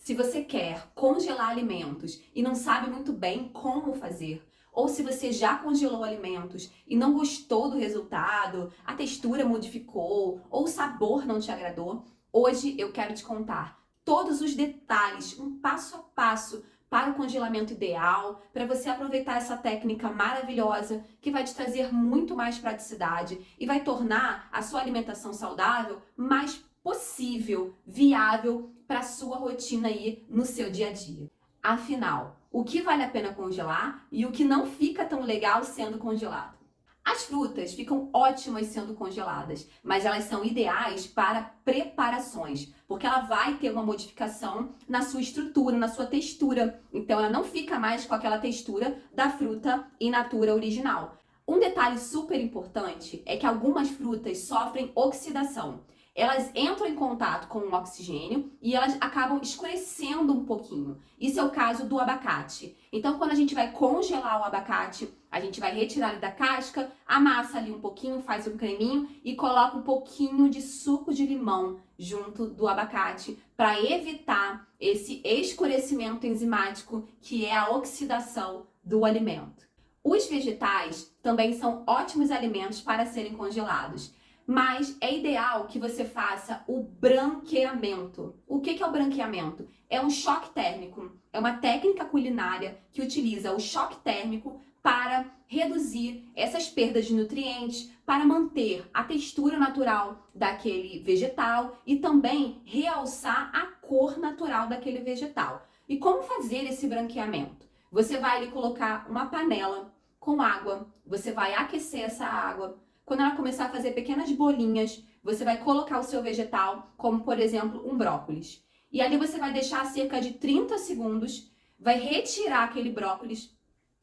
Se você quer congelar alimentos e não sabe muito bem como fazer, ou se você já congelou alimentos e não gostou do resultado, a textura modificou ou o sabor não te agradou, hoje eu quero te contar todos os detalhes, um passo a passo para o congelamento ideal, para você aproveitar essa técnica maravilhosa que vai te trazer muito mais praticidade e vai tornar a sua alimentação saudável mais possível, viável para a sua rotina aí no seu dia a dia. Afinal, o que vale a pena congelar e o que não fica tão legal sendo congelado? As frutas ficam ótimas sendo congeladas, mas elas são ideais para preparações, porque ela vai ter uma modificação na sua estrutura, na sua textura. Então ela não fica mais com aquela textura da fruta in natura original. Um detalhe super importante é que algumas frutas sofrem oxidação. Elas entram em contato com o oxigênio e elas acabam escurecendo um pouquinho. Isso é o caso do abacate. Então, quando a gente vai congelar o abacate, a gente vai retirar ele da casca, amassa ali um pouquinho, faz um creminho e coloca um pouquinho de suco de limão junto do abacate para evitar esse escurecimento enzimático que é a oxidação do alimento. Os vegetais também são ótimos alimentos para serem congelados. Mas é ideal que você faça o branqueamento. O que é o branqueamento? É um choque térmico. É uma técnica culinária que utiliza o choque térmico para reduzir essas perdas de nutrientes, para manter a textura natural daquele vegetal e também realçar a cor natural daquele vegetal. E como fazer esse branqueamento? Você vai ali colocar uma panela com água, você vai aquecer essa água. Quando ela começar a fazer pequenas bolinhas, você vai colocar o seu vegetal, como por exemplo um brócolis. E ali você vai deixar cerca de 30 segundos, vai retirar aquele brócolis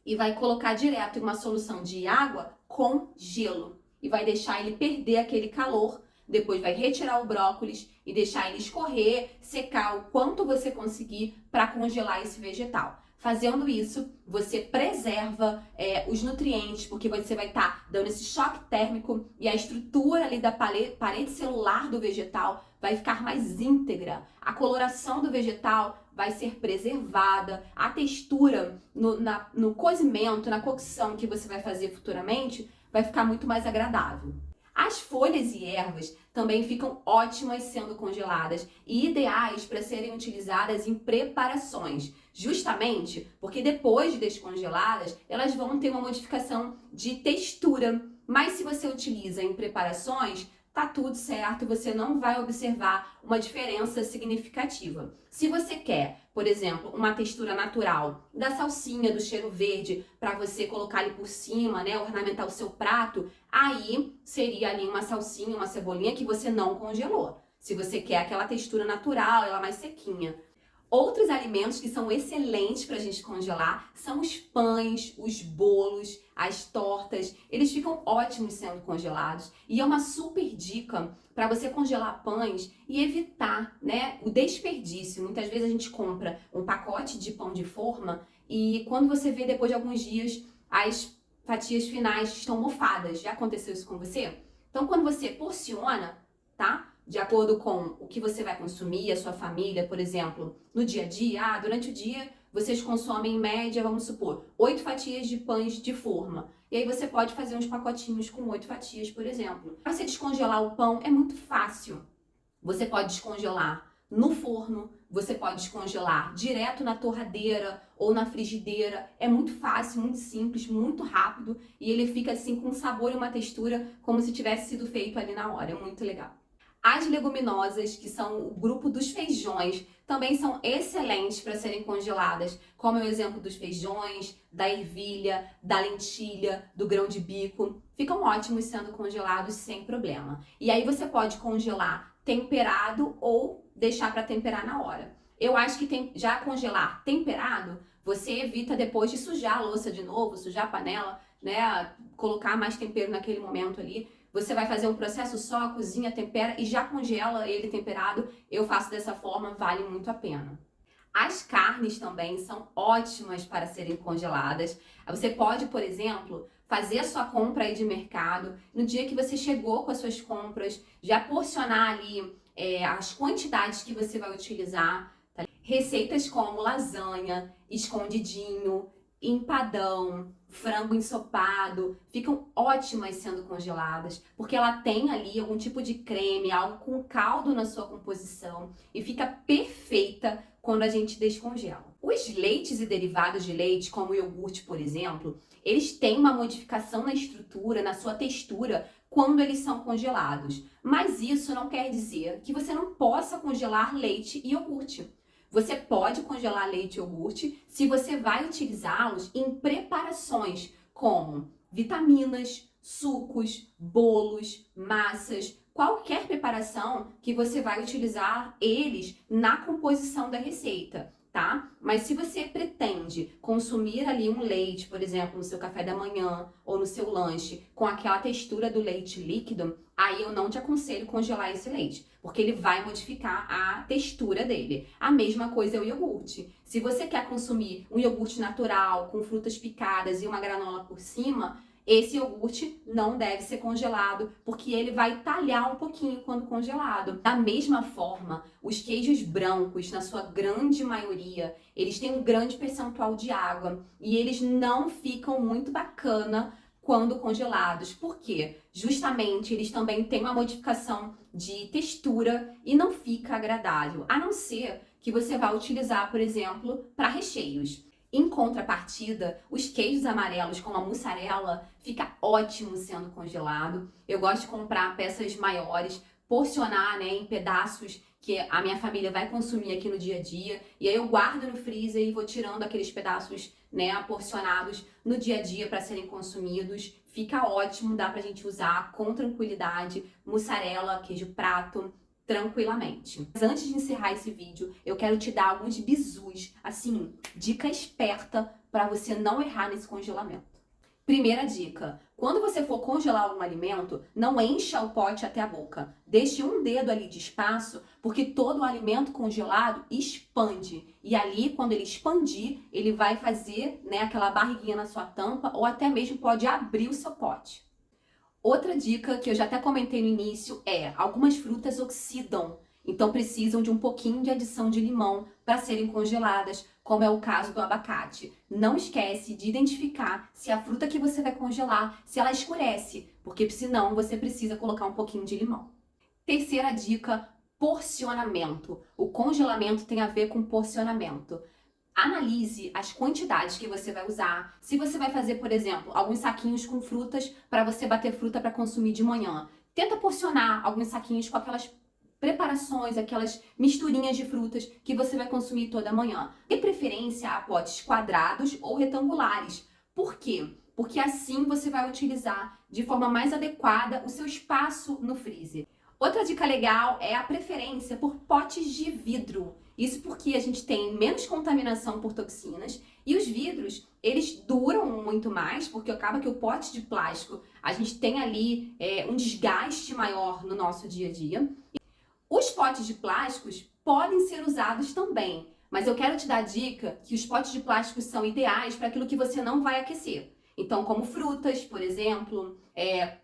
e vai colocar direto em uma solução de água com gelo. E vai deixar ele perder aquele calor. Depois vai retirar o brócolis e deixar ele escorrer, secar o quanto você conseguir para congelar esse vegetal. Fazendo isso, você preserva os nutrientes, porque você vai estar dando esse choque térmico e a estrutura ali da parede celular do vegetal vai ficar mais íntegra. A coloração do vegetal vai ser preservada, a textura no cozimento, na cocção que você vai fazer futuramente, vai ficar muito mais agradável. As folhas e ervas também ficam ótimas sendo congeladas e ideais para serem utilizadas em preparações, justamente porque depois de descongeladas, elas vão ter uma modificação de textura. Mas se você utiliza em preparações, tá tudo certo, você não vai observar uma diferença significativa. Se você quer, por exemplo, uma textura natural da salsinha, do cheiro verde, para você colocar ali por cima, né, ornamentar o seu prato, aí seria ali uma salsinha, uma cebolinha que você não congelou. Se você quer aquela textura natural, ela mais sequinha. Outros alimentos que são excelentes para a gente congelar são os pães, os bolos, as tortas. Eles ficam ótimos sendo congelados e é uma super dica para você congelar pães e evitar, né, o desperdício. Muitas vezes a gente compra um pacote de pão de forma e quando você vê depois de alguns dias as fatias finais estão mofadas. Já aconteceu isso com você? Então, quando você porciona, tá? De acordo com o que você vai consumir, a sua família, por exemplo, no dia a dia, durante o dia vocês consomem em média, vamos supor, 8 fatias de pães de forma. E aí você pode fazer uns pacotinhos com 8 fatias, por exemplo. Para você descongelar o pão é muito fácil. Você pode descongelar no forno, você pode descongelar direto na torradeira ou na frigideira. É muito fácil, muito simples, muito rápido e ele fica assim com um sabor e uma textura como se tivesse sido feito ali na hora. É muito legal. As leguminosas, que são o grupo dos feijões, também são excelentes para serem congeladas, como é o exemplo dos feijões, da ervilha, da lentilha, do grão de bico. Ficam ótimos sendo congelados sem problema. E aí você pode congelar temperado ou deixar para temperar na hora. Eu acho que já congelar temperado, você evita depois de sujar a louça de novo, sujar a panela, né? Colocar mais tempero naquele momento ali. Você vai fazer um processo só, cozinha, tempera e já congela ele temperado. Eu faço dessa forma, vale muito a pena. As carnes também são ótimas para serem congeladas. Você pode, por exemplo, fazer a sua compra aí de mercado. No dia que você chegou com as suas compras, já porcionar ali as quantidades que você vai utilizar. Receitas como lasanha, escondidinho, empadão, frango ensopado, ficam ótimas sendo congeladas, porque ela tem ali algum tipo de creme, algo com caldo na sua composição e fica perfeita quando a gente descongela. Os leites e derivados de leite, como o iogurte, por exemplo, eles têm uma modificação na estrutura, na sua textura, quando eles são congelados. Mas isso não quer dizer que você não possa congelar leite e iogurte. Você pode congelar leite e iogurte se você vai utilizá-los em preparações como vitaminas, sucos, bolos, massas, qualquer preparação que você vai utilizar eles na composição da receita, tá? Mas se você pretende consumir ali um leite, por exemplo, no seu café da manhã ou no seu lanche, com aquela textura do leite líquido, aí eu não te aconselho congelar esse leite, porque ele vai modificar a textura dele. A mesma coisa é o iogurte. Se você quer consumir um iogurte natural, com frutas picadas e uma granola por cima, esse iogurte não deve ser congelado, porque ele vai talhar um pouquinho quando congelado. Da mesma forma, os queijos brancos, na sua grande maioria, eles têm um grande percentual de água e eles não ficam muito bacana quando congelados. Por quê? Justamente eles também têm uma modificação de textura e não fica agradável, a não ser que você vá utilizar, por exemplo, para recheios. Em contrapartida, os queijos amarelos, como a mussarela, fica ótimo sendo congelado. Eu gosto de comprar peças maiores, porcionar, né, em pedaços que a minha família vai consumir aqui no dia a dia. E aí eu guardo no freezer e vou tirando aqueles pedaços, né, porcionados no dia a dia para serem consumidos. Fica ótimo, dá pra gente usar com tranquilidade. Mussarela, queijo prato, tranquilamente. Mas antes de encerrar esse vídeo, eu quero te dar alguns bizus, assim, dica esperta para você não errar nesse congelamento. Primeira dica, quando você for congelar algum alimento, não encha o pote até a boca. Deixe um dedo ali de espaço, porque todo o alimento congelado expande. E ali, quando ele expandir, ele vai fazer, né, aquela barriguinha na sua tampa ou até mesmo pode abrir o seu pote. Outra dica que eu já até comentei no início é: algumas frutas oxidam, então precisam de um pouquinho de adição de limão para serem congeladas, como é o caso do abacate. Não esquece de identificar se a fruta que você vai congelar, se ela escurece, porque senão você precisa colocar um pouquinho de limão. Terceira dica, porcionamento. O congelamento tem a ver com porcionamento. Analise as quantidades que você vai usar. Se você vai fazer, por exemplo, alguns saquinhos com frutas para você bater fruta para consumir de manhã, tenta porcionar alguns saquinhos com aquelas preparações, aquelas misturinhas de frutas que você vai consumir toda manhã. De preferência a potes quadrados ou retangulares. Por quê? Porque assim você vai utilizar de forma mais adequada o seu espaço no freezer. Outra dica legal é a preferência por potes de vidro. Isso porque a gente tem menos contaminação por toxinas e os vidros, eles duram muito mais, porque acaba que o pote de plástico, a gente tem ali um desgaste maior no nosso dia a dia. Os potes de plásticos podem ser usados também, mas eu quero te dar a dica que os potes de plástico são ideais para aquilo que você não vai aquecer. Então, como frutas, por exemplo,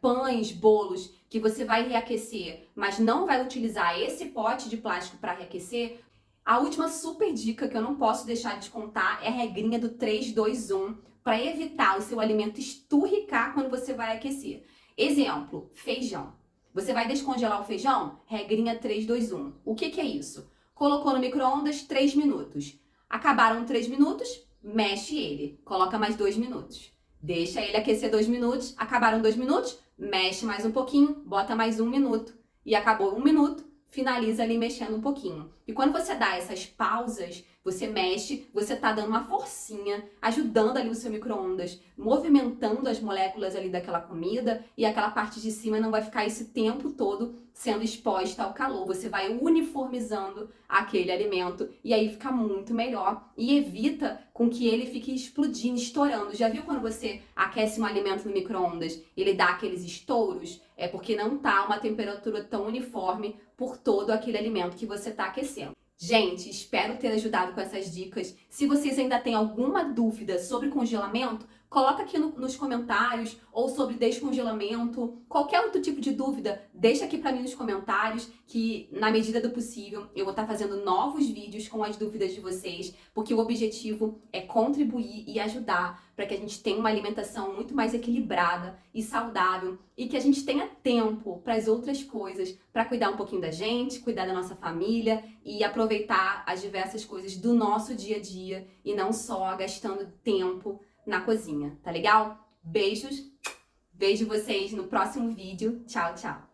pães, bolos, que você vai reaquecer, mas não vai utilizar esse pote de plástico para reaquecer. A última super dica que eu não posso deixar de contar é a regrinha do 3, 2, 1, para evitar o seu alimento esturricar quando você vai aquecer. Exemplo, feijão. Você vai descongelar o feijão? Regrinha 3, 2, 1. O que é isso? Colocou no micro-ondas 3 minutos. Acabaram 3 minutos, mexe ele. Coloca mais 2 minutos. Deixa ele aquecer 2 minutos. Acabaram 2 minutos, mexe mais um pouquinho, bota mais 1 minuto. E acabou 1 minuto, finaliza ali mexendo um pouquinho. E quando você dá essas pausas, você mexe, você tá dando uma forcinha, ajudando ali o seu micro-ondas, movimentando as moléculas ali daquela comida e aquela parte de cima não vai ficar esse tempo todo sendo exposta ao calor. Você vai uniformizando aquele alimento e aí fica muito melhor e evita com que ele fique explodindo, estourando. Já viu quando você aquece um alimento no micro-ondas, ele dá aqueles estouros? É porque não tá uma temperatura tão uniforme por todo aquele alimento que você tá aquecendo. Gente, espero ter ajudado com essas dicas. Se vocês ainda têm alguma dúvida sobre congelamento, Coloca aqui nos comentários, ou sobre descongelamento, qualquer outro tipo de dúvida, deixa aqui pra mim nos comentários, que na medida do possível eu vou estar fazendo novos vídeos com as dúvidas de vocês, porque o objetivo é contribuir e ajudar para que a gente tenha uma alimentação muito mais equilibrada e saudável e que a gente tenha tempo para as outras coisas, para cuidar um pouquinho da gente, cuidar da nossa família e aproveitar as diversas coisas do nosso dia a dia e não só gastando tempo na cozinha, tá legal? Beijos, vejo vocês no próximo vídeo. Tchau, tchau!